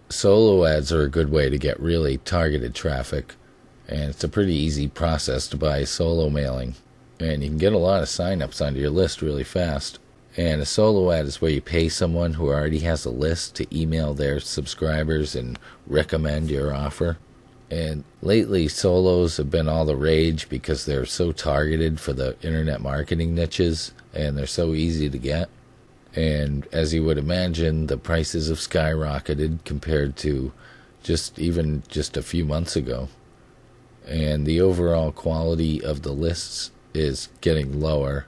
Solo ads are a good way to get really targeted traffic, and it's a pretty easy process to buy solo mailing. And you can get a lot of signups onto your list really fast. And a solo ad is where you pay someone who already has a list to email their subscribers and recommend your offer. And lately, solos have been all the rage because they're so targeted for the internet marketing niches, and they're so easy to get. And as you would imagine, the prices have skyrocketed compared to just a few months ago. And the overall quality of the lists is getting lower,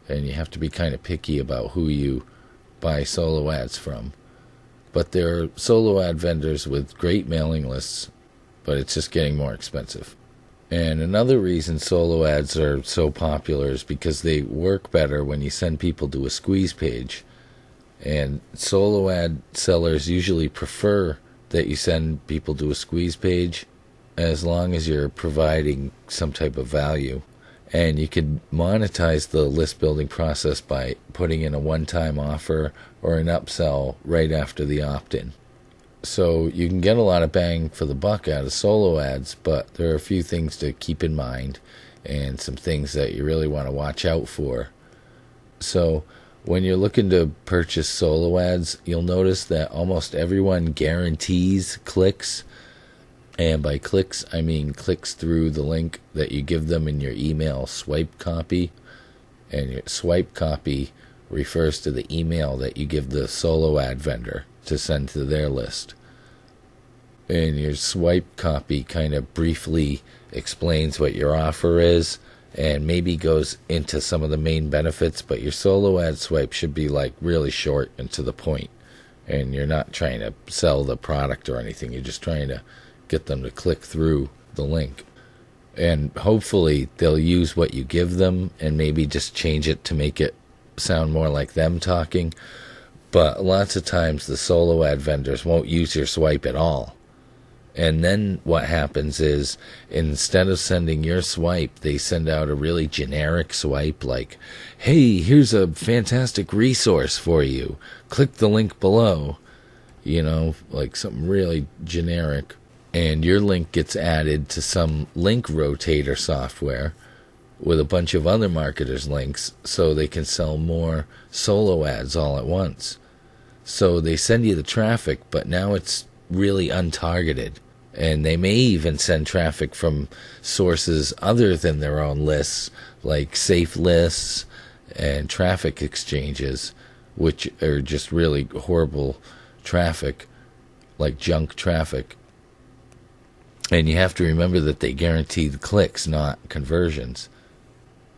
and you have to be kind of picky about who you buy solo ads from. But there are solo ad vendors with great mailing lists, but it's just getting more expensive. And another reason solo ads are so popular is because they work better when you send people to a squeeze page. And solo ad sellers usually prefer that you send people to a squeeze page as long as you're providing some type of value. And you can monetize the list building process by putting in a one-time offer or an upsell right after the opt-in. So you can get a lot of bang for the buck out of solo ads, but there are a few things to keep in mind and some things that you really want to watch out for. So when you're looking to purchase solo ads, you'll notice that almost everyone guarantees clicks. And by clicks, I mean clicks through the link that you give them in your email swipe copy. And your swipe copy refers to the email that you give the solo ad vendor to send to their list. And your swipe copy kind of briefly explains what your offer is and maybe goes into some of the main benefits, but your solo ad swipe should be like really short and to the point. And you're not trying to sell the product or anything. You're just trying to get them to click through the link. And hopefully they'll use what you give them and maybe just change it to make it sound more like them talking. But lots of times the solo ad vendors won't use your swipe at all. And then what happens is, instead of sending your swipe, they send out a really generic swipe like, hey, here's a fantastic resource for you. Click the link below. You know, like something really generic. And your link gets added to some link rotator software with a bunch of other marketers' links so they can sell more solo ads all at once. So they send you the traffic, but now it's really untargeted. And they may even send traffic from sources other than their own lists, like safe lists and traffic exchanges, which are just really horrible traffic, like junk traffic. And you have to remember that they guarantee the clicks, not conversions.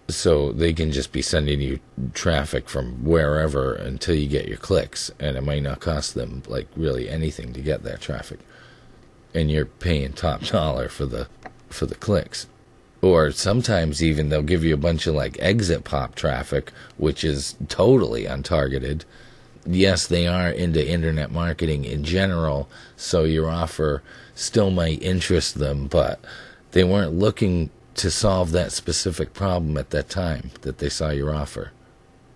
So they can just be sending you traffic from wherever until you get your clicks, and it might not cost them like really anything to get that traffic. And you're paying top dollar for the clicks. Or sometimes even they'll give you a bunch of like exit pop traffic, which is totally untargeted. Yes, they are into internet marketing in general, so your offer still might interest them, but they weren't looking to solve that specific problem at that time that they saw your offer.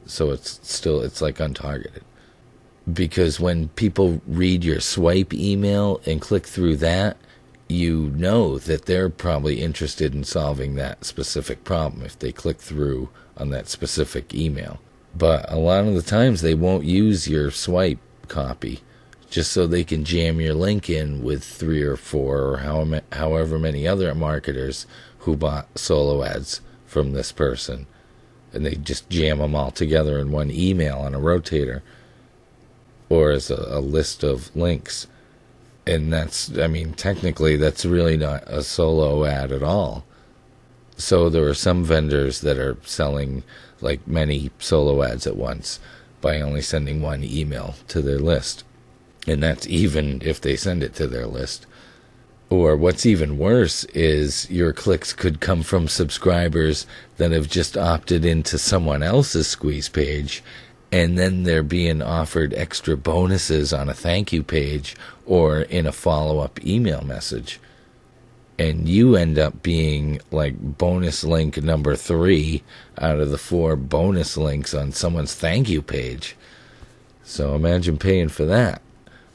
So it's like untargeted. Because when people read your swipe email and click through that, you know that they're probably interested in solving that specific problem if they click through on that specific email. But a lot of the times they won't use your swipe copy just so they can jam your link in with 3 or 4 or however many other marketers who bought solo ads from this person. And they just jam them all together in one email on a rotator or as a list of links. And technically that's really not a solo ad at all. So there are some vendors that are selling like many solo ads at once by only sending one email to their list. And that's even if they send it to their list. Or what's even worse is your clicks could come from subscribers that have just opted into someone else's squeeze page, and then they're being offered extra bonuses on a thank you page or in a follow-up email message. And you end up being like bonus link number 3 out of the 4 bonus links on someone's thank you page. So imagine paying for that.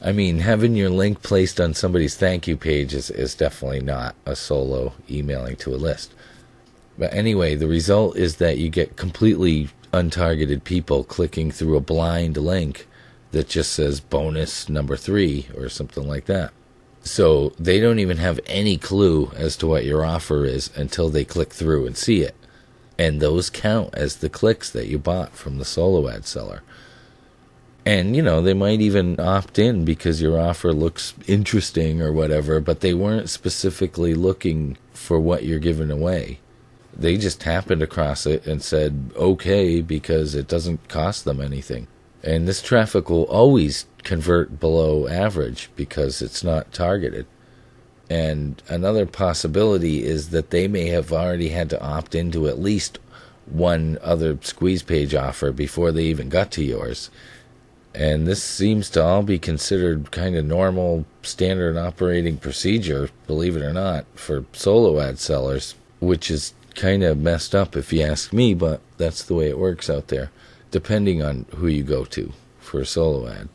I mean, having your link placed on somebody's thank you page is definitely not a solo emailing to a list. But anyway, the result is that you get completely untargeted people clicking through a blind link that just says bonus number 3 or something like that. So they don't even have any clue as to what your offer is until they click through and see it. And those count as the clicks that you bought from the solo ad seller. And, they might even opt in because your offer looks interesting or whatever, but they weren't specifically looking for what you're giving away. They just happened across it and said, okay, because it doesn't cost them anything. And this traffic will always convert below average because it's not targeted. And another possibility is that they may have already had to opt into at least one other squeeze page offer before they even got to yours. And this seems to all be considered kind of normal, standard operating procedure, believe it or not, for solo ad sellers, which is kind of messed up if you ask me, but that's the way it works out there, depending on who you go to for a solo ad.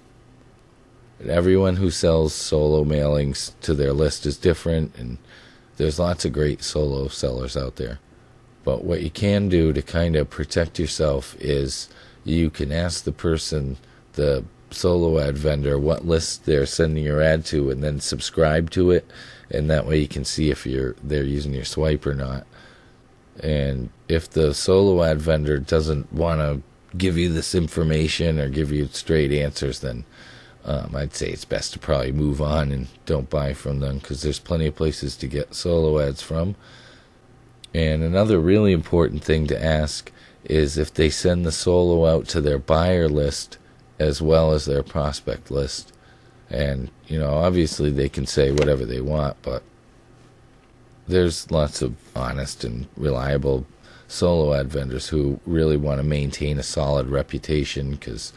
And everyone who sells solo mailings to their list is different, and there's lots of great solo sellers out there. But what you can do to kind of protect yourself is you can ask the person, the solo ad vendor, what list they're sending your ad to, and then subscribe to it, and that way you can see if they're using your swipe or not. And if the solo ad vendor doesn't want to give you this information or give you straight answers, then I'd say it's best to probably move on and don't buy from them, because there's plenty of places to get solo ads from. And another really important thing to ask is if they send the solo out to their buyer list as well as their prospect list. And, obviously they can say whatever they want, but there's lots of honest and reliable solo ad vendors who really want to maintain a solid reputation, because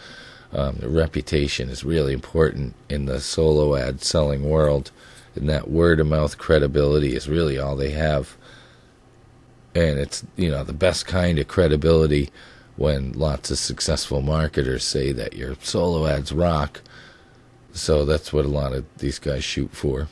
the reputation is really important in the solo ad selling world, and that word-of-mouth credibility is really all they have. And it's, the best kind of credibility when lots of successful marketers say that your solo ads rock. So that's what a lot of these guys shoot for.